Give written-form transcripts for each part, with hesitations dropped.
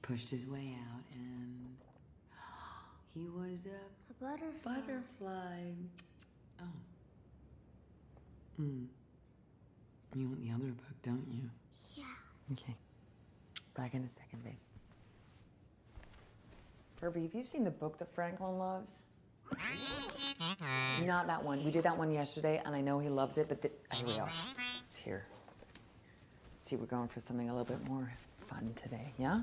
pushed his way out and he was a butterfly. Oh. You want the other book, don't you? Yeah. Okay. Back in a second, babe. Herbie, have you seen the book that Franklin loves? Not that one. We did that one yesterday, and I know he loves it, but here we go. It's here. See, we're going for something a little bit more fun today, yeah?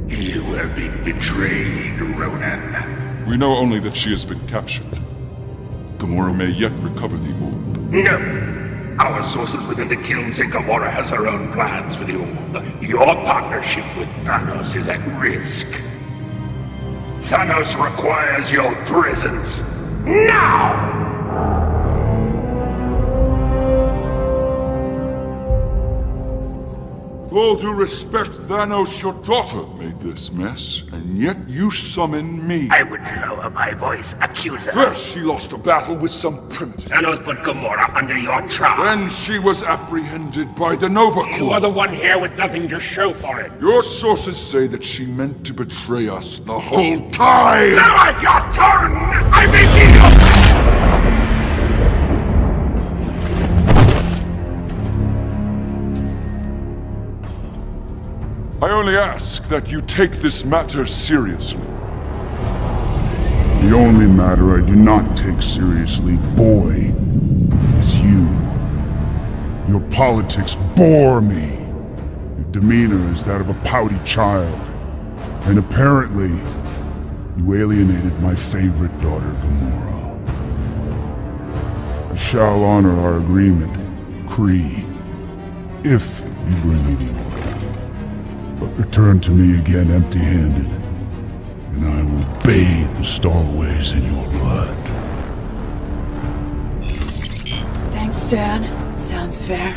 You have been betrayed, Ronan. We know only that she has been captured. Gamora may yet recover the orb. No. Our sources within the kiln say Gamora has her own plans for the orb. Your partnership with Thanos is at risk. Thanos requires your presence. Now! With all due respect, Thanos, your daughter made this mess, and yet you summon me. I would lower my voice, accuser. Yes, she lost a battle with some primitive. Thanos put Gamora under your charge. Then she was apprehended by the Nova Corps. You are the one here with nothing to show for it. Your sources say that she meant to betray us the whole time! Now at your turn! I repeat you! I only ask that you take this matter seriously. The only matter I do not take seriously, boy, is you. Your politics bore me. Your demeanor is that of a pouty child. And apparently, you alienated my favorite daughter, Gamora. I shall honor our agreement, Kree, if you bring me the orb. But return to me again empty-handed, and I will bathe the Starways in your blood. Thanks, Dad. Sounds fair.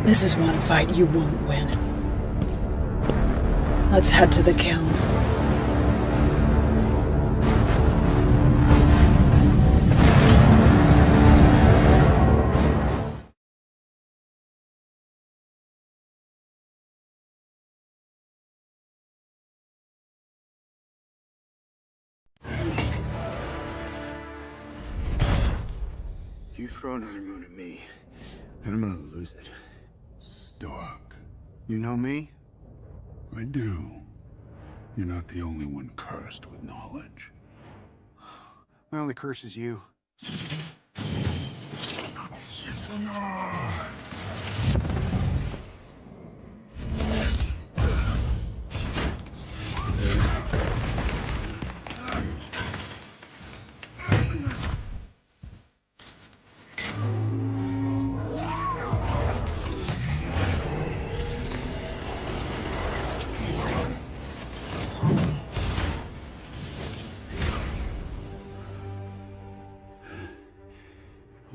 This is one fight you won't win. Let's head to the kiln. You throw another moon at me, and I'm gonna lose it. Stark. You know me? I do. You're not the only one cursed with knowledge. My only curse is you.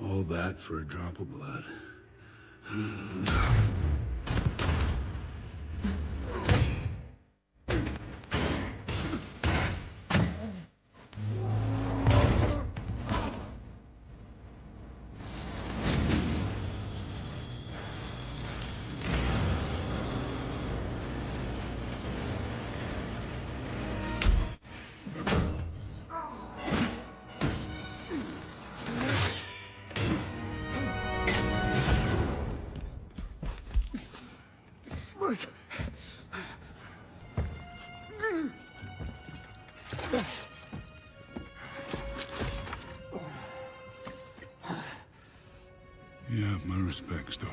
All that for a drop of blood. You have my respect, Stark.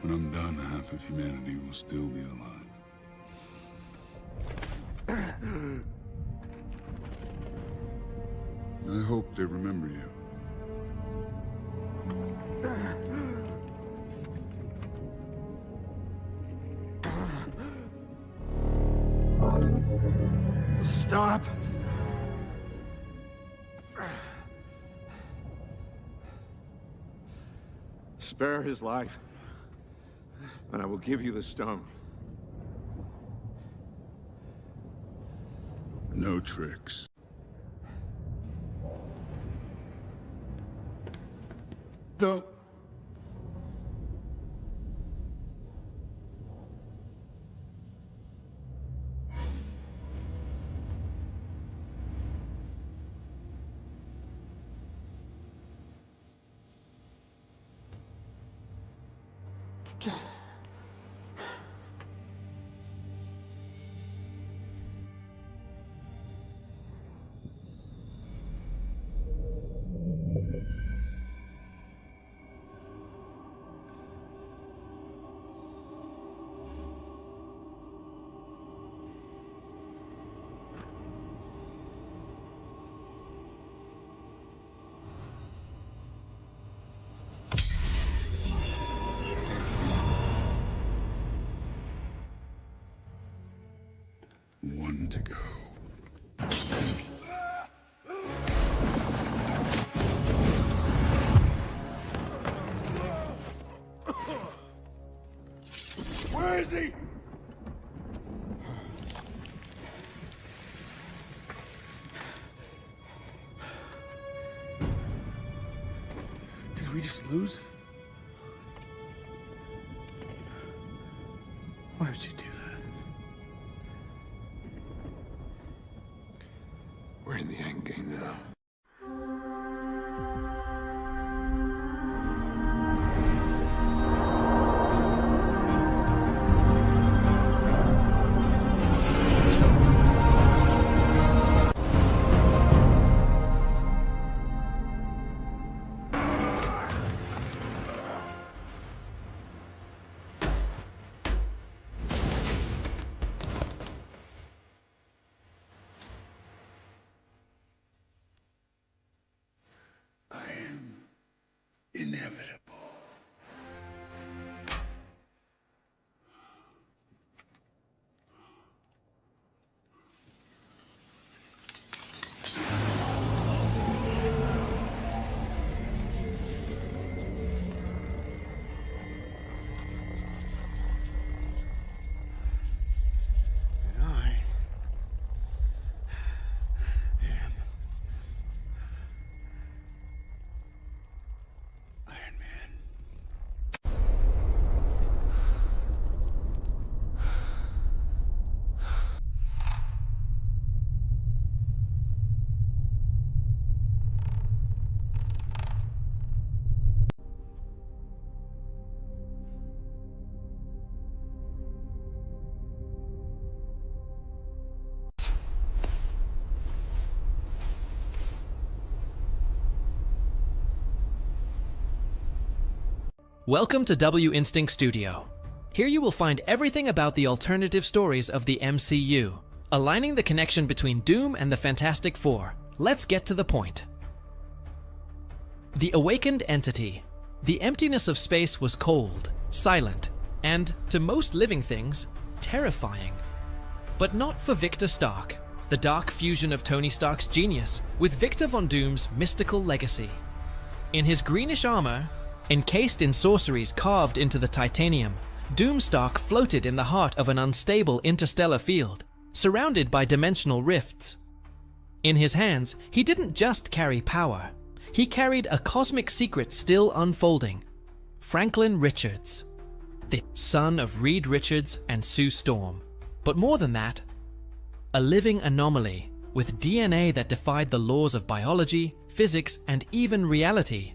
When I'm done, half of humanity will still be alive. I hope they remember you. Cap? Spare his life, and I will give you the stone. No tricks. Don't. One to go. Where is he? Did we just lose? Why would you do that? We're in the end game now. I am inevitable. And I am Iron Man. Welcome to W Instinct Studio. Here you will find everything about the alternative stories of the MCU, aligning the connection between Doom and the Fantastic Four. Let's get to the point. The awakened entity. The emptiness of space was cold, silent, and, to most living things, terrifying. But not for Victor Stark, the dark fusion of Tony Stark's genius with Victor Von Doom's mystical legacy. In his greenish armor, encased in sorceries carved into the titanium, Doomstark floated in the heart of an unstable interstellar field, surrounded by dimensional rifts. In his hands, he didn't just carry power. He carried a cosmic secret still unfolding. Franklin Richards, the son of Reed Richards and Sue Storm. But more than that, a living anomaly with DNA that defied the laws of biology, physics, and even reality.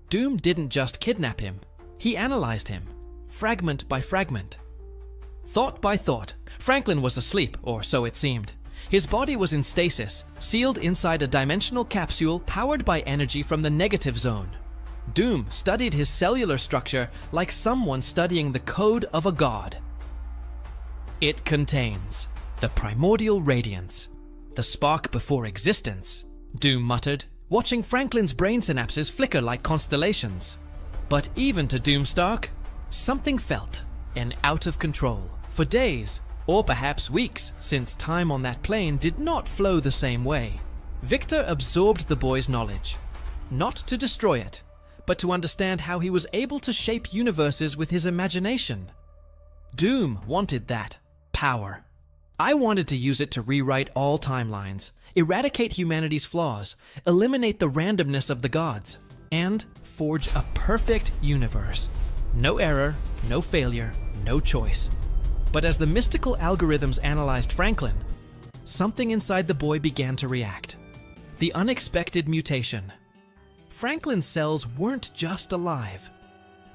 Doom didn't just kidnap him, he analyzed him, fragment by fragment. Thought by thought, Franklin was asleep, or so it seemed. His body was in stasis, sealed inside a dimensional capsule powered by energy from the negative zone. Doom studied his cellular structure like someone studying the code of a god. It contains the primordial radiance, the spark before existence, Doom muttered, watching Franklin's brain synapses flicker like constellations. But even to Doomstark, something felt out of control. For days, Or perhaps weeks, since time on that plane did not flow the same way. Victor absorbed the boy's knowledge, not to destroy it, but to understand how he was able to shape universes with his imagination. Doom wanted that power. I wanted to use it to rewrite all timelines, eradicate humanity's flaws, eliminate the randomness of the gods, and forge a perfect universe. No error, no failure, no choice. But as the mystical algorithms analyzed Franklin, something inside the boy began to react. The unexpected mutation. Franklin's cells weren't just alive.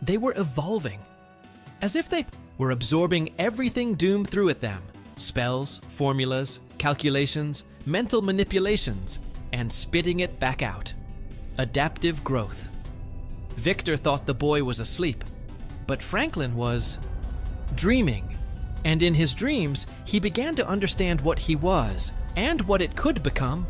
They were evolving. As if they were absorbing everything Doom threw at them. Spells, formulas, calculations, mental manipulations, and spitting it back out. Adaptive growth. Victor thought the boy was asleep, but Franklin was dreaming. And in his dreams, he began to understand what he was and what it could become.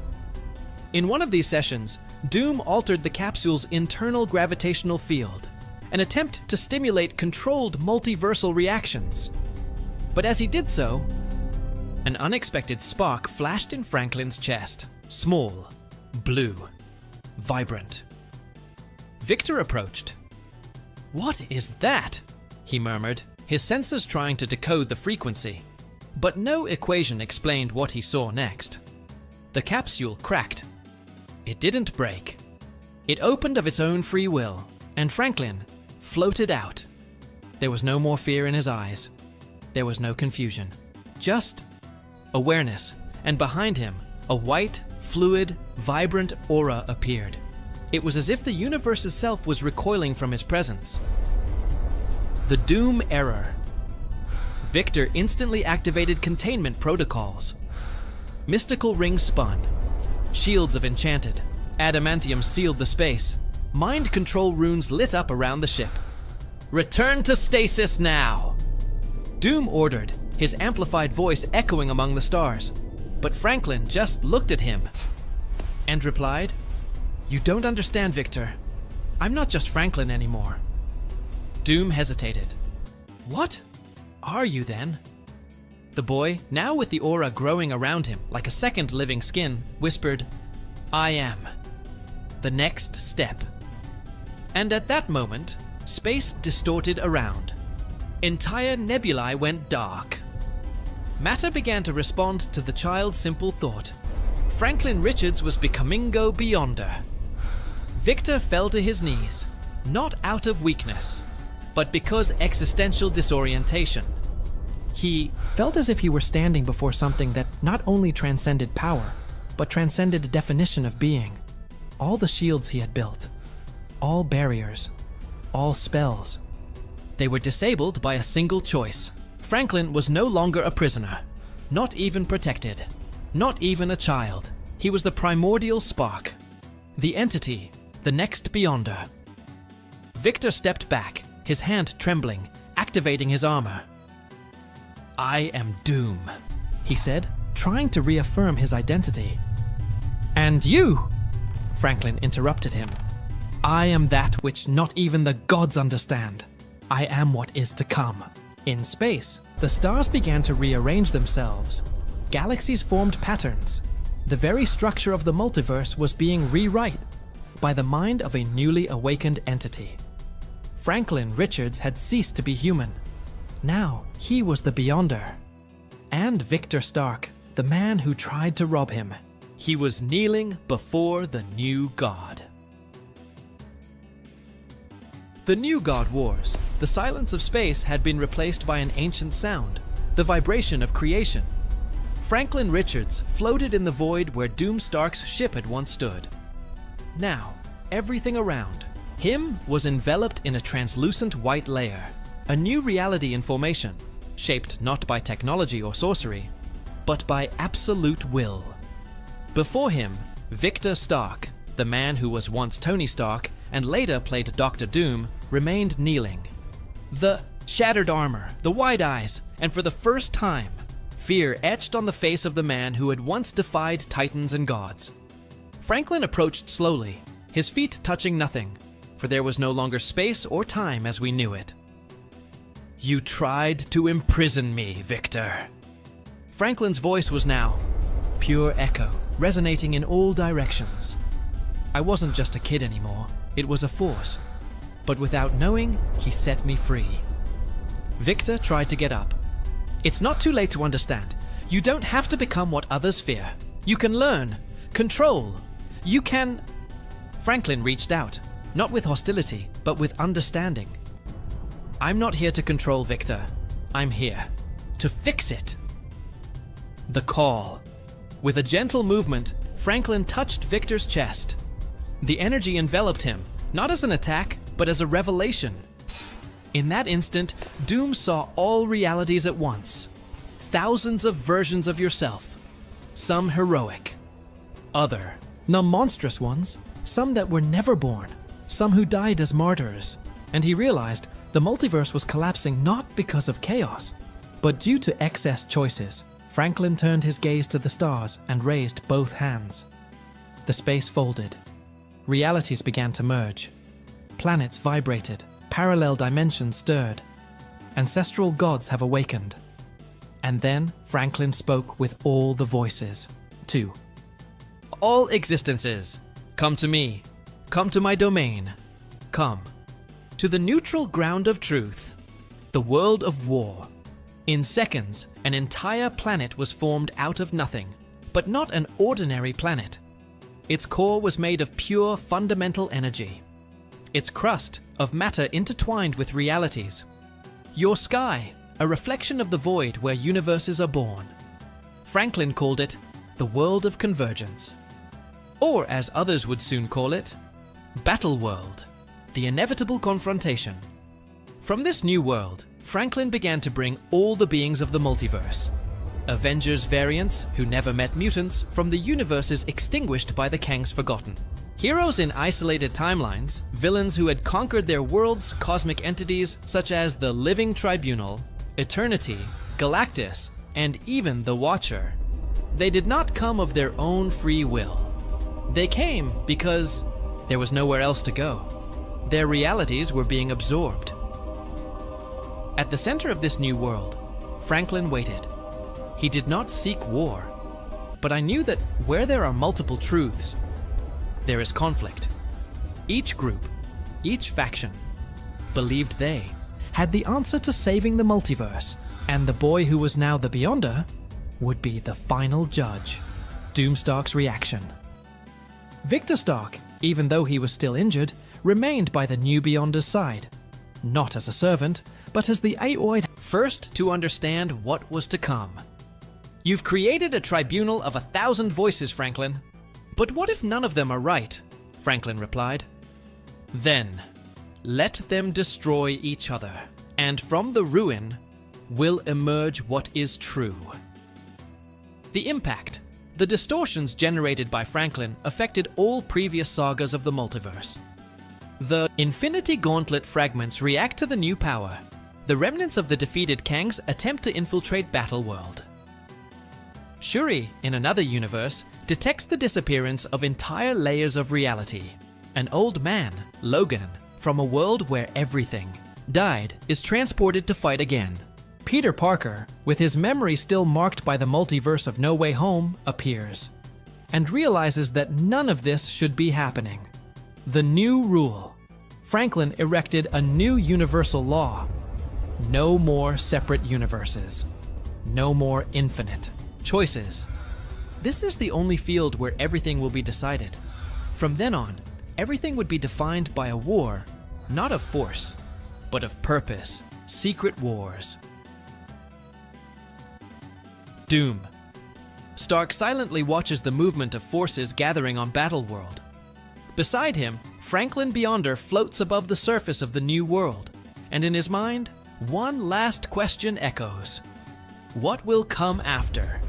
In one of these sessions, Doom altered the capsule's internal gravitational field, an attempt to stimulate controlled multiversal reactions. But as he did so, an unexpected spark flashed in Franklin's chest. Small, blue, vibrant. Victor approached. "What is that?" he murmured, his senses trying to decode the frequency. But no equation explained what he saw next. The capsule cracked. It didn't break. It opened of its own free will, and Franklin floated out. There was no more fear in his eyes. There was no confusion. Just awareness, and behind him, a white, fluid, vibrant aura appeared. It was as if the universe itself was recoiling from his presence. The Doom error. Victor instantly activated containment protocols. Mystical rings spun. Shields of enchanted adamantium sealed the space. Mind control runes lit up around the ship. "Return to stasis now!" Doom ordered, his amplified voice echoing among the stars. But Franklin just looked at him and replied, "You don't understand, Victor. I'm not just Franklin anymore." Doom hesitated. "What are you then?" The boy, now with the aura growing around him like a second living skin, whispered, "I am the next step." And at that moment, space distorted around. Entire nebulae went dark. Matter began to respond to the child's simple thought. Franklin Richards was becomingo beyonder. Victor fell to his knees, not out of weakness, but because existential disorientation. He felt as if he were standing before something that not only transcended power, but transcended definition of being. All the shields he had built, all barriers, all spells. They were disabled by a single choice. Franklin was no longer a prisoner, not even protected, not even a child. He was the primordial spark, the entity, the next beyonder. Victor stepped back, his hand trembling, activating his armor. "I am Doom," he said, trying to reaffirm his identity. "And you?" Franklin interrupted him. "I am that which not even the gods understand. I am what is to come." In space, the stars began to rearrange themselves. Galaxies formed patterns. The very structure of the multiverse was being rewritten by the mind of a newly awakened entity. Franklin Richards had ceased to be human. Now he was the Beyonder. And Victor Stark, the man who tried to rob him. He was kneeling before the new god. The new God Wars. The silence of space had been replaced by an ancient sound, the vibration of creation. Franklin Richards floated in the void where Doom Stark's ship had once stood. Now, everything around him was enveloped in a translucent white layer, a new reality in formation, shaped not by technology or sorcery, but by absolute will. Before him, Victor Stark, the man who was once Tony Stark and later played Dr. Doom, remained kneeling. The shattered armor, the wide eyes, and for the first time, fear etched on the face of the man who had once defied titans and gods. Franklin approached slowly, his feet touching nothing, for there was no longer space or time as we knew it. "You tried to imprison me, Victor," Franklin's voice was now pure echo, resonating in all directions. I wasn't just a kid anymore, it was a force. But without knowing, he set me free. Victor tried to get up. It's not too late to understand. You don't have to become what others fear. You can learn, control. You can... Franklin reached out, not with hostility, but with understanding. I'm not here to control Victor. I'm here to fix it. The call. With a gentle movement, Franklin touched Victor's chest. The energy enveloped him, not as an attack, but as a revelation. In that instant, Doom saw all realities at once. Thousands of versions of yourself. Some heroic. Other, the monstrous ones. Some that were never born. Some who died as martyrs. And he realized the multiverse was collapsing not because of chaos, but due to excess choices. Franklin turned his gaze to the stars and raised both hands. The space folded. Realities began to merge. Planets vibrated. Parallel dimensions stirred. Ancestral gods have awakened. And then Franklin spoke with all the voices. 2. All existences, come to me. Come to my domain. Come. To the neutral ground of truth. The world of war. In seconds, an entire planet was formed out of nothing. But not an ordinary planet. Its core was made of pure fundamental energy. Its crust of matter intertwined with realities. Your sky, a reflection of the void where universes are born. Franklin called it the world of convergence. Or as others would soon call it, Battle World, the inevitable confrontation. From this new world, Franklin began to bring all the beings of the multiverse. Avengers variants who never met mutants from the universes extinguished by the Kang's Forgotten. Heroes in isolated timelines, villains who had conquered their worlds, cosmic entities such as the Living Tribunal, Eternity, Galactus, and even the Watcher. They did not come of their own free will. They came because there was nowhere else to go. Their realities were being absorbed. At the center of this new world, Franklin waited. He did not seek war, but I knew that where there are multiple truths, there is conflict. Each group, each faction, believed they had the answer to saving the multiverse, and the boy who was now the Beyonder would be the final judge. Doomstark's reaction. Victor Stark, even though he was still injured, remained by the new Beyonder's side. Not as a servant, but as the Aoid first to understand what was to come. You've created a tribunal of 1,000 voices, Franklin. But what if none of them are right? Franklin replied. Then, let them destroy each other, and from the ruin will emerge what is true. The impact, the distortions generated by Franklin affected all previous sagas of the multiverse. The Infinity Gauntlet fragments react to the new power. The remnants of the defeated Kangs attempt to infiltrate Battleworld. Shuri, in another universe, detects the disappearance of entire layers of reality. An old man, Logan, from a world where everything died, is transported to fight again. Peter Parker, with his memory still marked by the multiverse of No Way Home, appears, and realizes that none of this should be happening. The new rule. Franklin erected a new universal law. No more separate universes. No more infinite choices. This is the only field where everything will be decided. From then on, everything would be defined by a war, not of force, but of purpose. Secret wars. Doom. Stark silently watches the movement of forces gathering on Battleworld. Beside him, Franklin Beyonder floats above the surface of the new world, and in his mind, one last question echoes. What will come after?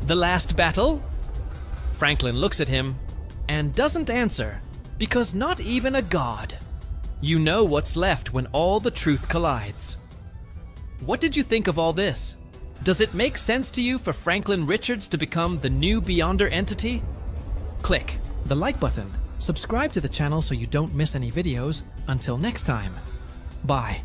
The last battle? Franklin looks at him and doesn't answer, because not even a god. You know what's left when all the truth collides. What did you think of all this? Does it make sense to you for Franklin Richards to become the new Beyonder entity? Click the like button, subscribe to the channel so you don't miss any videos. Until next time, bye.